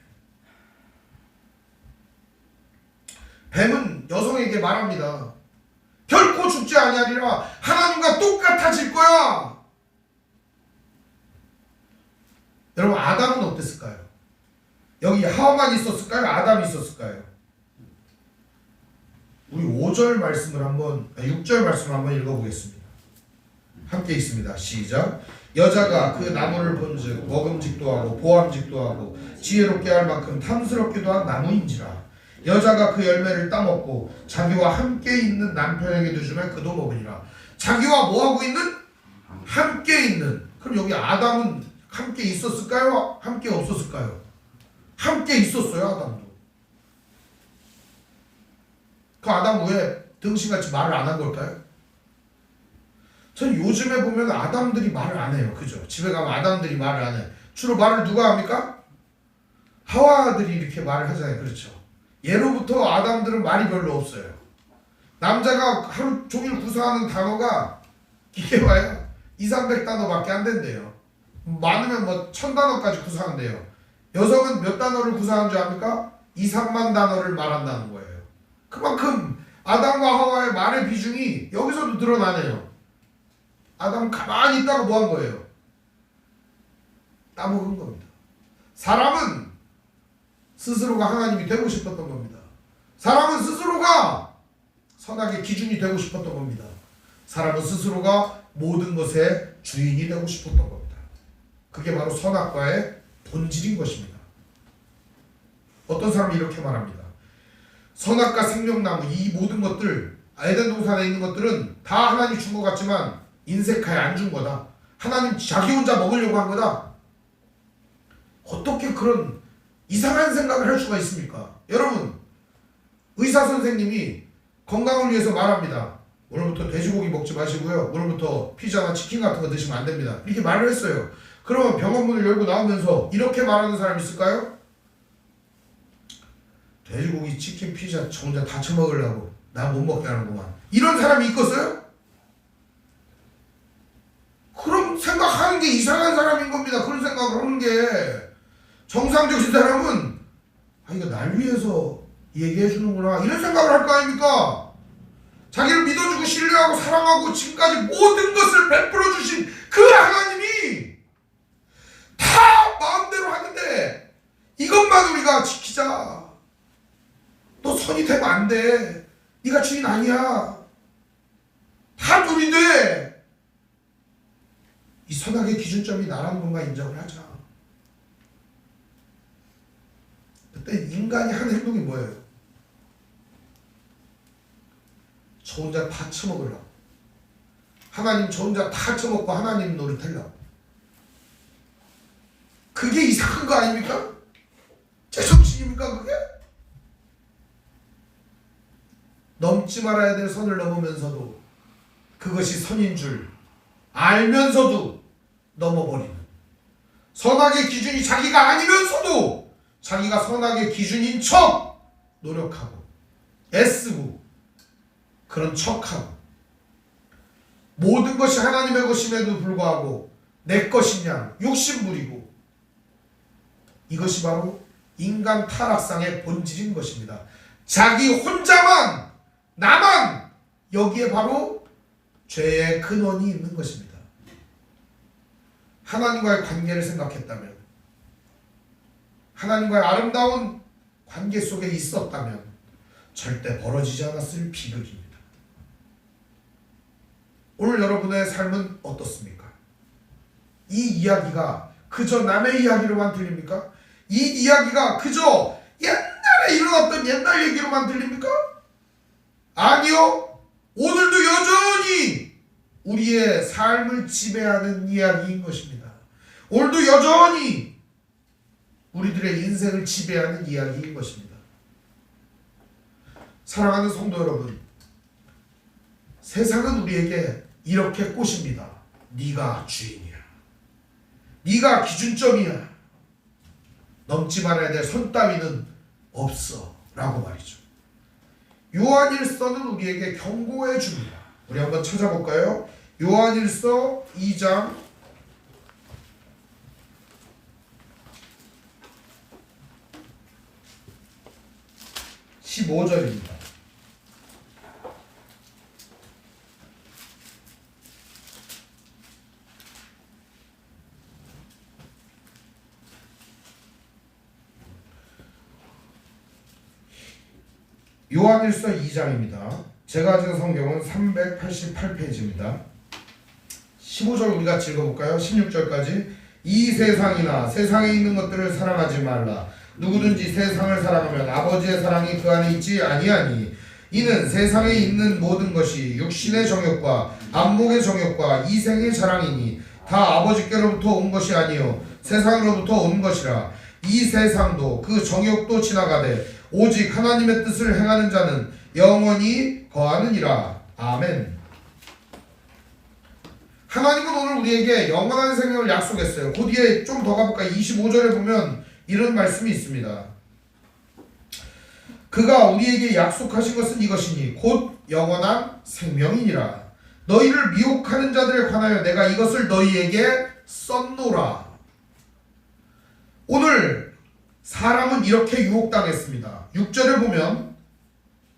뱀은 여성에게 말합니다. 결코 죽지 아니하리라. 하나님과 똑같아질 거야. 여러분 아담은 어땠을까요? 여기 하와만 있었을까요? 아담이 있었을까요? 우리 5절 말씀을 한번 6절 말씀을 한번 읽어보겠습니다. 함께 있습니다. 시작. 여자가 그 나무를 본즉 먹음직도 하고 보암직도 하고 지혜롭게 할 만큼 탐스럽기도 한 나무인지라. 여자가 그 열매를 따먹고 자기와 함께 있는 남편에게도 주매 그도 먹으니라. 자기와 뭐하고 있는? 함께 있는. 그럼 여기 아담은 함께 있었을까요? 함께 없었을까요? 함께 있었어요. 아담도. 그 아담 왜 등신같이 말을 안 한 걸까요? 전 요즘에 보면 아담들이 말을 안 해요. 그죠? 집에 가면 아담들이 말을 안 해. 주로 말을 누가 합니까? 하와들이 이렇게 말을 하잖아요. 그렇죠? 예로부터 아담들은 말이 별로 없어요. 남자가 하루 종일 구사하는 단어가 이게 와요. 200~300단어밖에 안 된대요. 많으면 뭐 1000단어까지 구사한대요. 여성은 몇 단어를 구사하는 줄 압니까? 2~3만 단어를 말한다는 거예요. 그만큼 아담과 하와의 말의 비중이 여기서도 드러나네요. 아담 가만히 있다가 뭐 한 거예요? 따먹은 겁니다. 사람은 스스로가 하나님이 되고 싶었던 겁니다. 사람은 스스로가 선악의 기준이 되고 싶었던 겁니다. 사람은 스스로가 모든 것의 주인이 되고 싶었던 겁니다. 그게 바로 선악과의 본질인 것입니다. 어떤 사람이 이렇게 말합니다. 선악과 생명나무 이 모든 것들 에덴 동산에 있는 것들은 다 하나님 준 것 같지만 인색하에 안 준 거다. 하나님 자기 혼자 먹으려고 한 거다. 어떻게 그런 이상한 생각을 할 수가 있습니까? 여러분, 의사 선생님이 건강을 위해서 말합니다. 오늘부터 돼지고기 먹지 마시고요. 오늘부터 피자나 치킨 같은 거 드시면 안 됩니다. 이렇게 말을 했어요. 그러면 병원문을 열고 나오면서 이렇게 말하는 사람 있을까요? 돼지고기, 치킨, 피자 저 혼자 다 처먹으려고 나 못 먹게 하는구만. 이런 사람이 있겠어요? 그런 생각하는 게 이상한 사람인 겁니다. 그런 생각을 하는 게. 정상적인 사람은 이거 날 위해서 얘기해 주는구나 이런 생각을 할 거 아닙니까? 자기를 믿어주고 신뢰하고 사랑하고 지금까지 모든 것을 베풀어 주신 그 하나님이 다 마음대로 하는데 이것만 우리가 지키자. 너 선이 되면 안 돼. 네가 주인 아니야. 다 둘인데 이 선악의 기준점이 나라는 건가 인정을 하자. 그때 인간이 하는 행동이 뭐예요? 저 혼자 다 처먹으려고. 하나님 저 혼자 다 처먹고 하나님 노릇하려고. 그게 이상한 거 아닙니까? 제정신입니까 그게? 넘지 말아야 될 선을 넘으면서도 그것이 선인 줄 알면서도 넘어버리는, 선악의 기준이 자기가 아니면서도 자기가 선악의 기준인 척 노력하고 애쓰고 그런 척하고 모든 것이 하나님의 것임에도 불구하고 내 것이냐 욕심 부리고, 이것이 바로 인간 타락상의 본질인 것입니다. 자기 혼자만 나만 여기에 바로 죄의 근원이 있는 것입니다. 하나님과의 관계를 생각했다면, 하나님과의 아름다운 관계 속에 있었다면 절대 벌어지지 않았을 비극입니다. 오늘 여러분의 삶은 어떻습니까? 이 이야기가 그저 남의 이야기로만 들립니까? 이 이야기가 그저 옛날에 일어났던 옛날 얘기로만 들립니까? 아니요. 오늘도 여전히 우리의 삶을 지배하는 이야기인 것입니다. 오늘도 여전히 우리들의 인생을 지배하는 이야기인 것입니다. 사랑하는 성도 여러분, 세상은 우리에게 이렇게 꼬십니다. 네가 주인이야. 네가 기준점이야. 넘지 말아야 될 선 따위는 없어 라고 말이죠. 요한일서는 우리에게 경고해 줍니다. 우리 한번 찾아볼까요? 요한일서 2장 15절입니다. 요한일서 2장입니다. 제가 가진 성경은 388페이지입니다. 15절 우리가 읽어볼까요? 16절까지. 이 세상이나 세상에 있는 것들을 사랑하지 말라. 누구든지 세상을 사랑하면 아버지의 사랑이 그 안에 있지 아니하니. 이는 세상에 있는 모든 것이 육신의 정욕과 안목의 정욕과 이생의 자랑이니 다 아버지께로부터 온 것이 아니요 세상으로부터 온 것이라. 이 세상도 그 정욕도 지나가되 오직 하나님의 뜻을 행하는 자는 영원히 거하느니라. 아멘. 하나님은 오늘 우리에게 영원한 생명을 약속했어요. 그 뒤에 좀 더 가볼까요? 25절에 보면 이런 말씀이 있습니다. 그가 우리에게 약속하신 것은 이것이니 곧 영원한 생명이니라. 너희를 미혹하는 자들에 관하여 내가 이것을 너희에게 썼노라. 오늘 사람은 이렇게 유혹당했습니다. 6절에 보면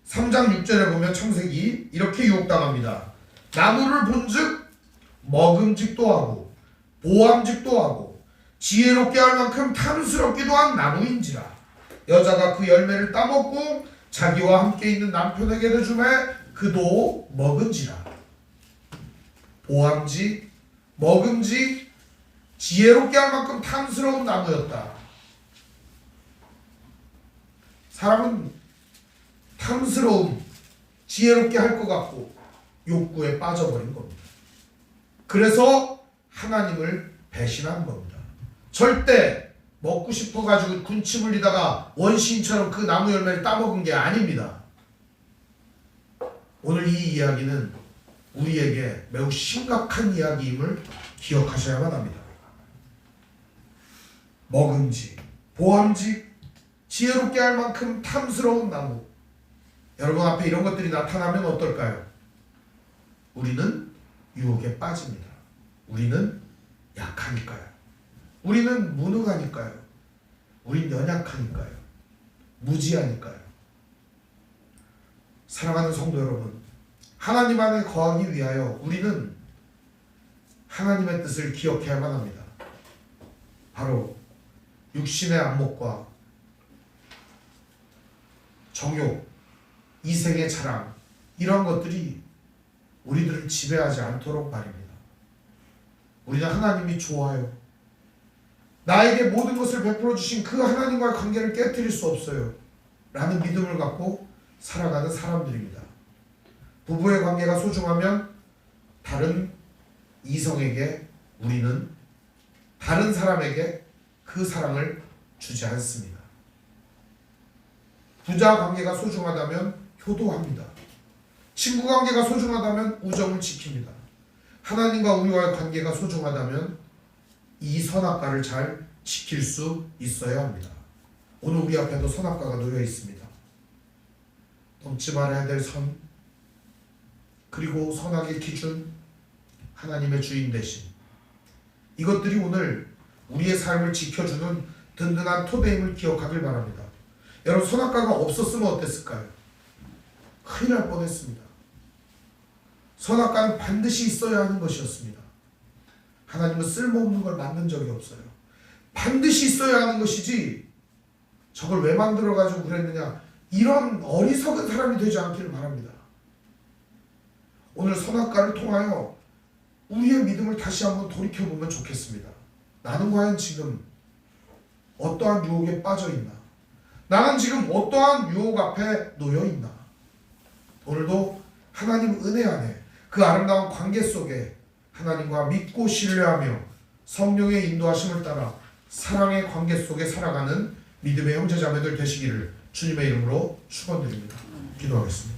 3장 6절에 보면 창세기 이렇게 유혹당합니다. 나무를 본즉 먹음직도 하고 보암직도 하고 지혜롭게 할 만큼 탐스럽기도 한 나무인지라. 여자가 그 열매를 따먹고 자기와 함께 있는 남편에게도 주매 그도 먹은지라. 보암직, 먹음직, 지혜롭게 할 만큼 탐스러운 나무였다. 사람은 탐스러움, 지혜롭게 할 것 같고 욕구에 빠져버린 겁니다. 그래서 하나님을 배신한 겁니다. 절대 먹고 싶어가지고 군침 흘리다가 원시인처럼 그 나무 열매를 따먹은 게 아닙니다. 오늘 이 이야기는 우리에게 매우 심각한 이야기임을 기억하셔야만 합니다. 먹음직, 보암직, 지혜롭게 할 만큼 탐스러운 나무. 여러분 앞에 이런 것들이 나타나면 어떨까요? 우리는 유혹에 빠집니다. 우리는 약하니까요. 우리는 무능하니까요. 우린 연약하니까요. 무지하니까요. 사랑하는 성도 여러분, 하나님 안에 거하기 위하여 우리는 하나님의 뜻을 기억해야만 합니다. 바로 육신의 안목과 정욕, 이생의 자랑, 이런 것들이 우리들을 지배하지 않도록 말입니다. 우리는 하나님이 좋아요. 나에게 모든 것을 베풀어 주신 그 하나님과의 관계를 깨뜨릴 수 없어요 라는 믿음을 갖고 살아가는 사람들입니다. 부부의 관계가 소중하면 다른 이성에게 우리는 다른 사람에게 그 사랑을 주지 않습니다. 부자 관계가 소중하다면 효도합니다. 친구 관계가 소중하다면 우정을 지킵니다. 하나님과 우리와의 관계가 소중하다면 이 선악과를 잘 지킬 수 있어야 합니다. 오늘 우리 앞에도 선악과가 놓여 있습니다. 넘지 말아야 될 선, 그리고 선악의 기준, 하나님의 주인 되심, 이것들이 오늘 우리의 삶을 지켜주는 든든한 토대임을 기억하길 바랍니다. 여러분, 선악과가 없었으면 어땠을까요? 큰일 날 뻔했습니다. 선악과는 반드시 있어야 하는 것이었습니다. 하나님은 쓸모없는 걸 만든 적이 없어요. 반드시 있어야 하는 것이지 저걸 왜 만들어가지고 그랬느냐, 이런 어리석은 사람이 되지 않기를 바랍니다. 오늘 선악과를 통하여 우리의 믿음을 다시 한번 돌이켜보면 좋겠습니다. 나는 과연 지금 어떠한 유혹에 빠져있나? 나는 지금 어떠한 유혹 앞에 놓여있나? 오늘도 하나님 은혜 안에 그 아름다운 관계 속에 하나님과 믿고 신뢰하며 성령의 인도하심을 따라 사랑의 관계 속에 살아가는 믿음의 형제자매들 되시기를 주님의 이름으로 축원드립니다. 기도하겠습니다.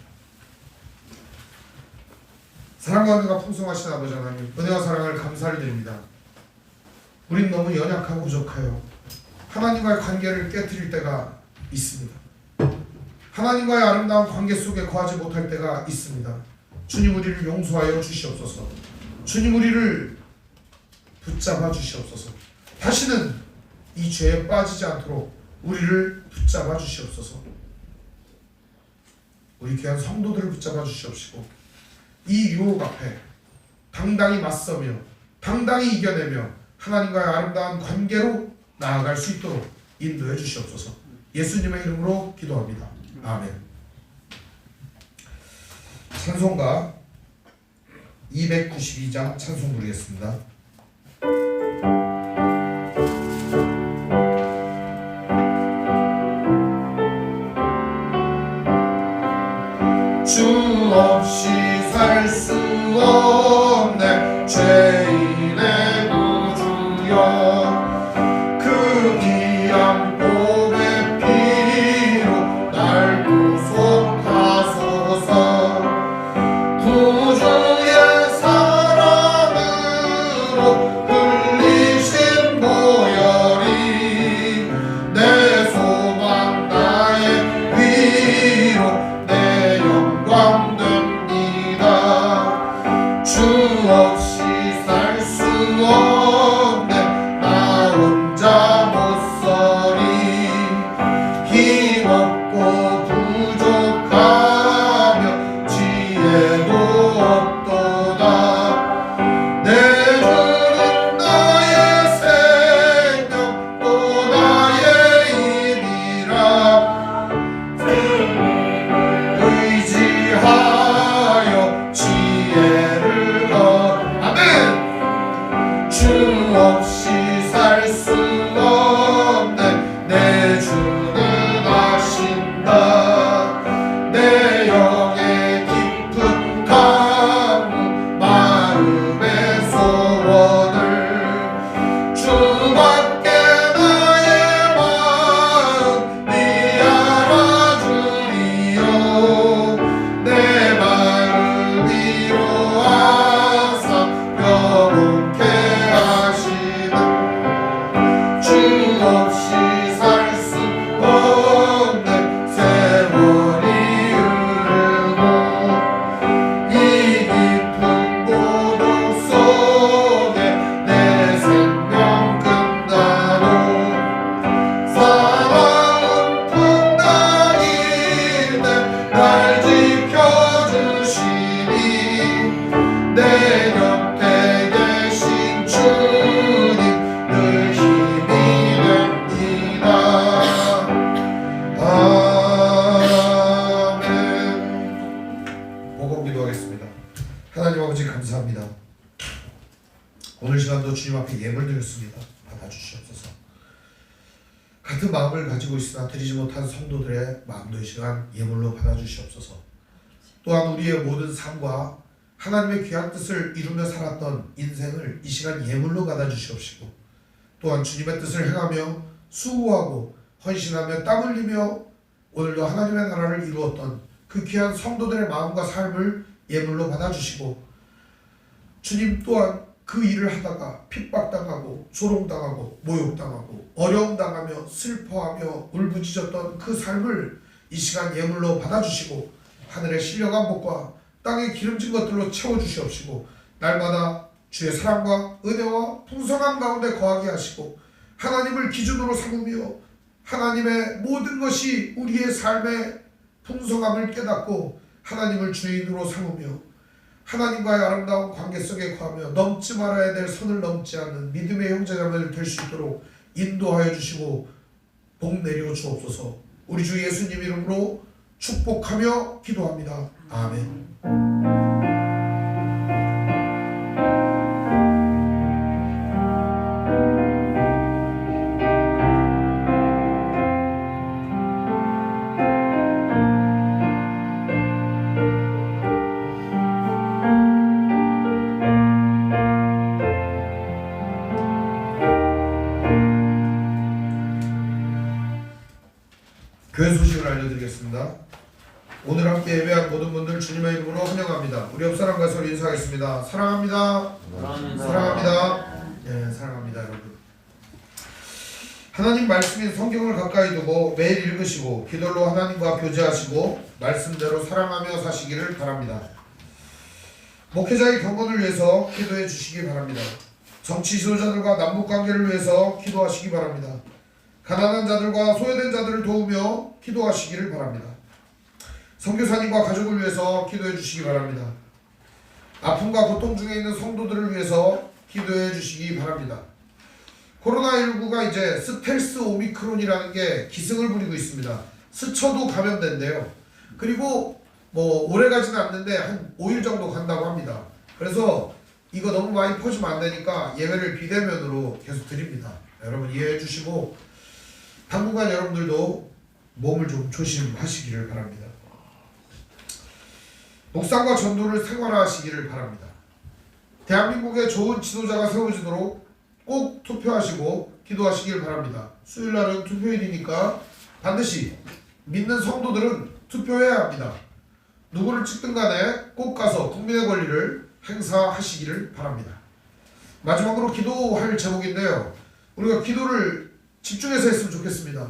사랑과 은혜가 풍성하신 아버지 하나님, 은혜와 사랑을 감사를 드립니다. 우린 너무 연약하고 부족하여 하나님과의 관계를 깨트릴 때가 있습니다. 하나님과의 아름다운 관계 속에 거하지 못할 때가 있습니다. 주님, 우리를 용서하여 주시옵소서. 주님, 우리를 붙잡아 주시옵소서. 다시는 이 죄에 빠지지 않도록 우리를 붙잡아 주시옵소서. 우리 귀한 성도들을 붙잡아 주시옵시고 이 유혹 앞에 당당히 맞서며 당당히 이겨내며 하나님과의 아름다운 관계로 나아갈 수 있도록 인도해 주시옵소서. 예수님의 이름으로 기도합니다. 아멘. 찬송가 292장 찬송 부르겠습니다. 주 없이 살 수 없네 죄인의 구주여, 그 귀한 몸의 피로 날 구속하소서. 구주의 사랑으로 흘리신 보혈이 내 소망 나의 위로 내 영광 됩니다. 주 앞에 예물 드렸습니다. 받아주시옵소서. 같은 마음을 가지고 있으나 드리지 못한 성도들의 마음도 이 시간 예물로 받아주시옵소서. 또한 우리의 모든 삶과 하나님의 귀한 뜻을 이루며 살았던 인생을 이 시간 예물로 받아주시옵시고, 또한 주님의 뜻을 행하며 수고하고 헌신하며 땀 흘리며 오늘도 하나님의 나라를 이루었던 그 귀한 성도들의 마음과 삶을 예물로 받아주시고, 주님 또한 그 일을 하다가 핍박당하고 조롱당하고 모욕당하고 어려움당하며 슬퍼하며 울부짖었던 그 삶을 이 시간 예물로 받아주시고, 하늘의 신령한 복과 땅의 기름진 것들로 채워주시옵시고, 날마다 주의 사랑과 은혜와 풍성함 가운데 거하게 하시고, 하나님을 기준으로 삼으며 하나님의 모든 것이 우리의 삶의 풍성함을 깨닫고 하나님을 주인으로 삼으며 하나님과의 아름다운 관계 속에 거하며 넘지 말아야 될 선을 넘지 않는 믿음의 형제자매들 될 수 있도록 인도하여 주시고 복 내려 주옵소서. 우리 주 예수님 이름으로 축복하며 기도합니다. 아멘. 교회 소식을 알려드리겠습니다. 오늘 함께 예배한 모든 분들 주님의 이름으로 환영합니다. 우리 옆 사람과 서로 인사하겠습니다. 사랑합니다. 사랑합니다. 네, 사랑합니다, 여러분. 하나님 말씀인 성경을 가까이 두고 매일 읽으시고 기도로 하나님과 교제하시고 말씀대로 사랑하며 사시기를 바랍니다. 목회자의 경건을 위해서 기도해 주시기 바랍니다. 정치 지도자들과 남북관계를 위해서 기도하시기 바랍니다. 가난한 자들과 소외된 자들을 도우며 기도하시기를 바랍니다. 선교사님과 가족을 위해서 기도해 주시기 바랍니다. 아픔과 고통 중에 있는 성도들을 위해서 기도해 주시기 바랍니다. 코로나19가 이제 스텔스 오미크론이라는 게 기승을 부리고 있습니다. 스쳐도 감염된대요. 그리고 뭐 오래 가지는 않는데 한 5일 정도 간다고 합니다. 그래서 이거 너무 많이 퍼지면 안 되니까 예배를 비대면으로 계속 드립니다. 여러분 이해해 주시고 당분간 여러분들도 몸을 좀 조심하시기를 바랍니다. 묵상과 전도를 생활화하시기를 바랍니다. 대한민국의 좋은 지도자가 세워지도록 꼭 투표하시고 기도하시길 바랍니다. 수요일날은 투표일이니까 반드시 믿는 성도들은 투표해야 합니다. 누구를 찍든 간에 꼭 가서 국민의 권리를 행사하시기를 바랍니다. 마지막으로 기도할 제목인데요. 우리가 기도를 집중해서 했으면 좋겠습니다.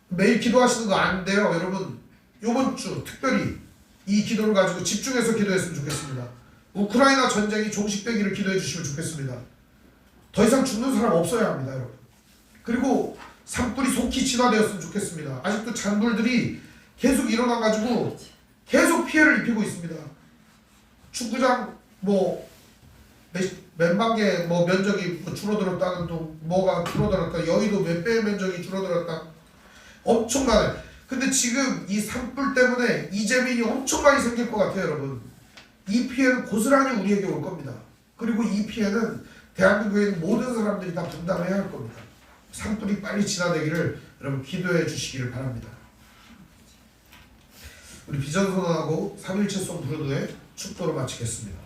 매일 기도하시는 거 안 돼요. 여러분 이번 주 특별히 이 기도를 가지고 집중해서 기도했으면 좋겠습니다. 우크라이나 전쟁이 종식되기를 기도해 주시면 좋겠습니다. 더 이상 죽는 사람 없어야 합니다, 여러분. 그리고 산불이 속히 진화되었으면 좋겠습니다. 아직도 잔불들이 계속 일어나가지고 계속 피해를 입히고 있습니다. 축구장 몇만 개 면적이 줄어들었다는 둥, 뭐가 줄어들었다, 여의도 몇 배의 면적이 줄어들었다, 엄청나네. 근데 지금 이 산불 때문에 이재민이 엄청 많이 생길 것 같아요, 여러분. 이 피해는 고스란히 우리에게 올 겁니다. 그리고 이 피해는 대한민국에 있는 모든 사람들이 다 분담해야 할 겁니다. 산불이 빨리 진화되기를 여러분 기도해 주시기를 바랍니다. 우리 비전선언하고 3.1채송 부르도의 축도로 마치겠습니다.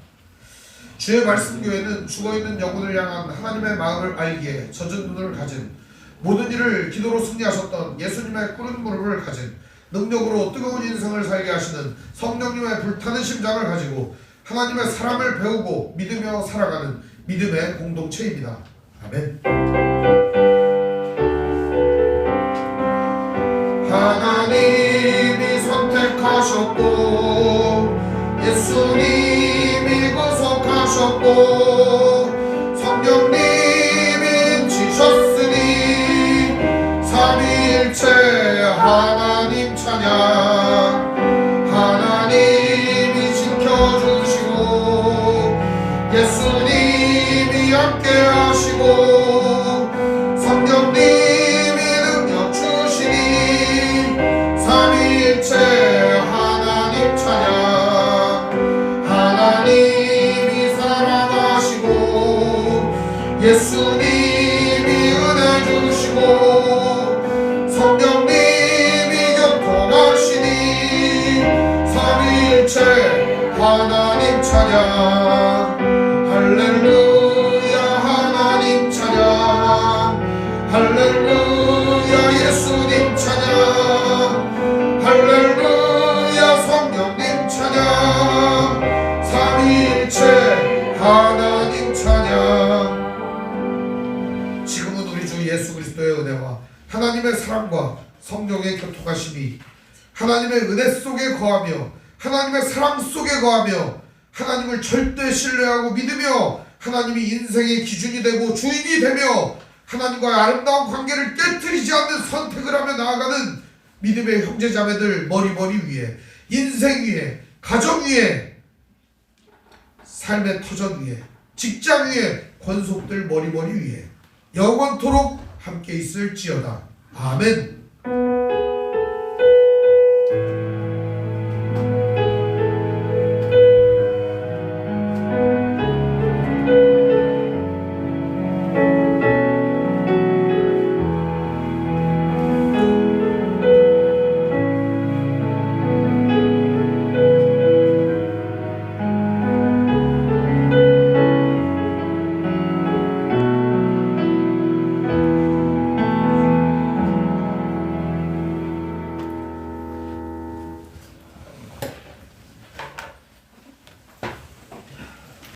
주의 말씀교회는 죽어있는 영혼을 향한 하나님의 마음을 알기에 젖은 눈을 가진, 모든 일을 기도로 승리하셨던 예수님의 꿇은 무릎을 가진, 능력으로 뜨거운 인생을 살게 하시는 성령님의 불타는 심장을 가지고 하나님의 사랑을 배우고 믿으며 살아가는 믿음의 공동체입니다. 아멘. 하나님이 선택하셨고 예수님이 구속하셨고 성령님이 지셨으니 삼위일체 하나님 찬양. 하나님이 지켜주시고 예수님이 함께 하시고 성령님이 능력 주시니 삼위일체 하나님 찬양. 하나님이 사랑하시고 삼위일체 하나님 찬양 할렐루야 하나님 찬양 할렐루야 예수님 찬양 할렐루야 성령님 찬양 삼위일체 하나님 찬양. 지금은 우리 주 예수 그리스도의 은혜와 하나님의 사랑과 성령의 교통하심이 하나님의 은혜 속에 거하며 하나님의 사랑 속에 거하며 하나님을 절대 신뢰하고 믿으며 하나님이 인생의 기준이 되고 주인이 되며 하나님과의 아름다운 관계를 깨트리지 않는 선택을 하며 나아가는 믿음의 형제자매들 머리 위에 인생 위에 가정 위에 삶의 터전 위에 직장 위에 권속들 머리 위에 영원토록 함께 있을지어다. 아멘.